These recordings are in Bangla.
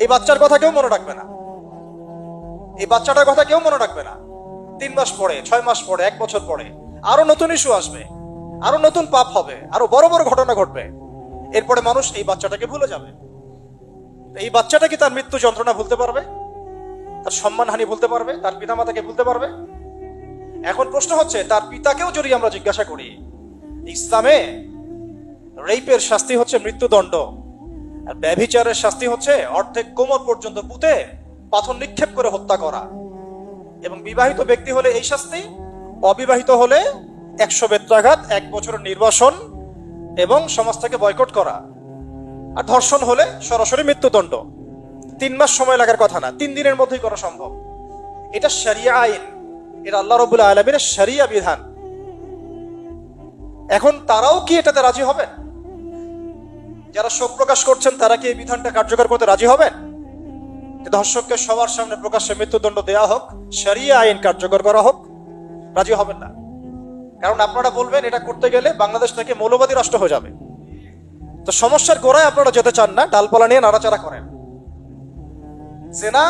এই বাচ্চার কথা কেউ মনে রাখবে না, এই বাচ্চাটার কথা কেউ মনে রাখবে না। 3 মাস পরে, 6 মাস পরে, 1 বছর পরে আরো নতুন ইস্যু আসবে, আরো নতুন পাপ হবে, আরো বড় বড় ঘটনা ঘটবে। এরপরে মানুষ এই বাচ্চাটাকে ভুলে যাবে। এই বাচ্চাটা কি তার মৃত্যু যন্ত্রণা ভুলতে পারবে? তার সম্মানহানি ভুলতে পারবে? তার পিতামাতাকে ভুলতে পারবে? এখন প্রশ্ন হচ্ছে, তার পিতাকেও যদি আমরা জিজ্ঞাসা করি, ইসলামে রেপের শাস্তি হচ্ছে মৃত্যুদণ্ড, আর ব্যভিচারের শাস্তি হচ্ছে অর্ধেক কোমর পর্যন্ত পুঁতে পাথর নিক্ষেপ করে হত্যা করা। এবং বিবাহিত ব্যক্তি হলে এই শাস্তি, অবিবাহিত হলে 100 বেত্রাঘাত, 1 বছরের নির্বাসন এবং সমাজ থেকে বয়কট করা। আর ধর্ষণ হলে সরাসরি মৃত্যুদণ্ড। 3 মাস সময় লাগার কথা না, 3 দিনের মধ্যেই করা সম্ভব। এটা শরিয়া আইন, এটা আল্লাহ রাব্বুল আলামিনের শরিয়া বিধান। এখন তারাও কি এটাতে রাজি হবেন? যারা শোক প্রকাশ করছেন তারা কি এই বিধানটা কার্যকর করতে রাজি হবেন? ধর্ষককে সবার সামনে প্রকাশ্যে মৃত্যুদণ্ড দেওয়া হোক, শরিয়া আইন কার্যকর করা হোক? রাজি হবেন না। কারণ আপনারা বলবেন এটা করতে গেলে বাংলাদেশ থেকে মৌলবাদী রাষ্ট্র হয়ে যাবে। তো সমস্যার গোড়ায় আপনারা যেতে চান না, ডালপালা নিয়ে নাড়াচাড়া করেন। জেনা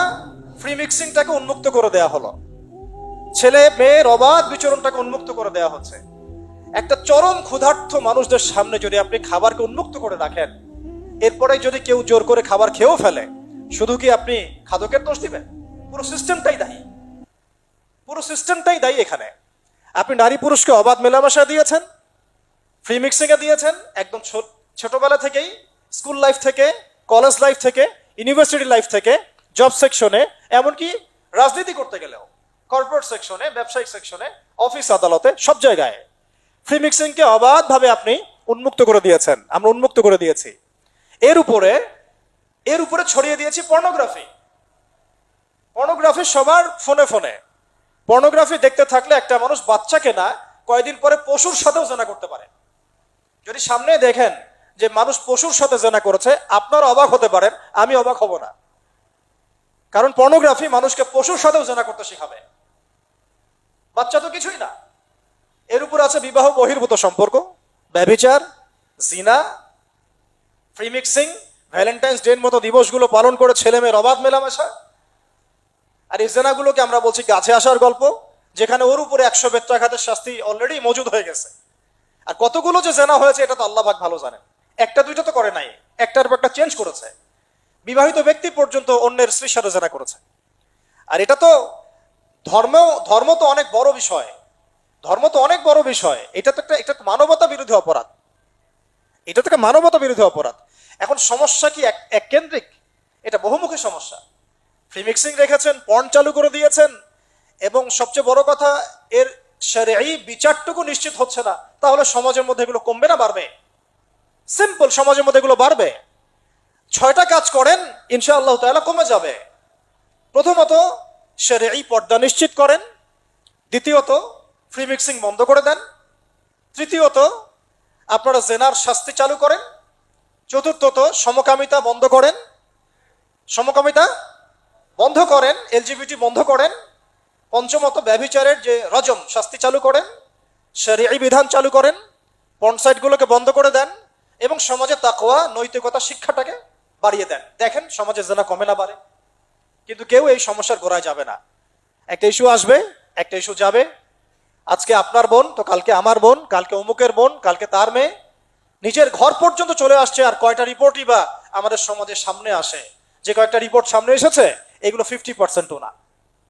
ফ্রি মিক্সিংটাকে উন্মুক্ত করে দেয়া হলো, ছেলে মেয়ের অবাধ বিচরণটাকে উন্মুক্ত করে দেয়া হচ্ছে। একটা চরম ক্ষুধার্ত মানুষদের সামনে যদি আপনি খাবারকে উন্মুক্ত করে রাখেন, এরপরে যদি কেউ জোর করে খাবার খেয়েও ফেলে, শুধু কি আপনি খাদকের দোষ দিবেন? পুরো সিস্টেমটাই দায়ী, পুরো সিস্টেমটাই দায়ী। এখানে আপনি নারী পুরুষকে অবাধ মেলামেশা দিয়েছেন, ফ্রি মিক্সিং এ দিয়েছেন, একদম ছোটবেলা থেকেই, স্কুল লাইফ থেকে, কলেজ লাইফ থেকে, ইউনিভার্সিটি লাইফ থেকে, জব সেকশনে, এমনকি রাজনীতি করতে গেলেও, কর্পোরেট সেকশনে, ব্যবসায়িক সেকশনে, অফিস আদালতে, সব জায়গায় ফ্রি মিক্সিংকে অবাধভাবে আপনি উন্মুক্ত করে দিয়েছেন, আমরা উন্মুক্ত করে দিয়েছি। এর উপরে ছড়িয়ে দিয়েছি পর্নোগ্রাফি। পর্নোগ্রাফি সবার ফোনে ফোনে। পর্নোগ্রাফি দেখতে থাকলে একটা মানুষ বাচ্চাকে না, কয়েকদিন পরে পশুর সাথেও জেনা করতে পারে। যদি সামনে দেখেন যে মানুষ পশুর সাথে জেনা করেছে, আপনারা অবাক হতে পারেন, আমি অবাক হব না। কারণ পর্নোগ্রাফি মানুষকে পশুর সাথেও জেনা করতে শেখাবে। বাচ্চা তো কিছুই না। এর উপর আছে বিবাহ বহির্ভূত সম্পর্ক, ব্যভিচার, জিনা, ফ্রি মিক্সিং, ভ্যালেন্টাইন্স ডে মতো দিবসগুলো পালন করে ছেলে মেয়ের অবাধ মেলামেশা। আর এই জেনাগুলোকে আমরা বলছি গাছে আসার গল্প, যেখানে ওর উপরে 100 বেত্রাঘাতের শাস্তি অলরেডি মজুদ হয়ে গেছে। আর কতগুলো যে জেনা হয়েছে এটা তো আল্লাহ পাক ভালো জানেন। একটা দুইটা তো করে নাই, একটার পর একটা চেঞ্জ করেছে। বিবাহিত ব্যক্তি পর্যন্ত অন্যের স্ত্রীর সাথে জেনা করেছে। আর এটা তো ধর্ম তো অনেক বড় বিষয়, ধর্ম তো অনেক বড় বিষয়। এটা তো মানবতা বিরোধী অপরাধ, এটা তো একটা মানবতা বিরোধী অপরাধ। এখন সমস্যা কি এক কেন্দ্রিক? এটা বহুমুখী সমস্যা। ফ্রি মিক্সিং রেখেছেন, পর্ন চালু করে দিয়েছেন, এবং সবচেয়ে বড় কথা, এর শরঈ বিচারটুকু নিশ্চিত হচ্ছে না। তাহলে সমাজের মধ্যে এগুলো কমবে না বাড়বে? সিম্পল, সমাজের মধ্যে এগুলো বাড়বে। 6টা কাজ করেন, ইনশাআল্লাহ তাআলা কমে যাবে। প্রথমত শরঈ পর্দা নিশ্চিত করেন, দ্বিতীয়ত ফ্রি মিক্সিং বন্ধ করে দেন, তৃতীয়ত আপনারা জেনার শাস্তি চালু করেন, চতুর্থত সমকামিতা বন্ধ করেন, এলজিবিটি বন্ধ করেন, পঞ্চমত ব্যভিচারের যে রজম শাস্তি চালু করেন, শরঈ বিধান চালু করেন, পর্ন সাইটগুলোকে বন্ধ করে দেন, এবং সমাজে তাকওয়া, নৈতিকতা শিক্ষাটাকে বাড়িয়ে দেন। দেখেন সমাজে জেনা কমে না বাড়ে। কিন্তু কেউ এই সমস্যার গোড়ায় যাবে না। একটা ইস্যু আসবে, একটা ইস্যু যাবে। আজকে আপনার বোন তো কালকে আমার বোন, কালকে অমুকের বোন, কালকে তার মেয়ে, নিজের ঘর পর্যন্ত চলে আসছে। আর কয়টা রিপোর্টই বা আমাদের সমাজের সামনে আসে? যে কয়েকটা রিপোর্ট সামনে এসেছে, এগুলো 50%ও না।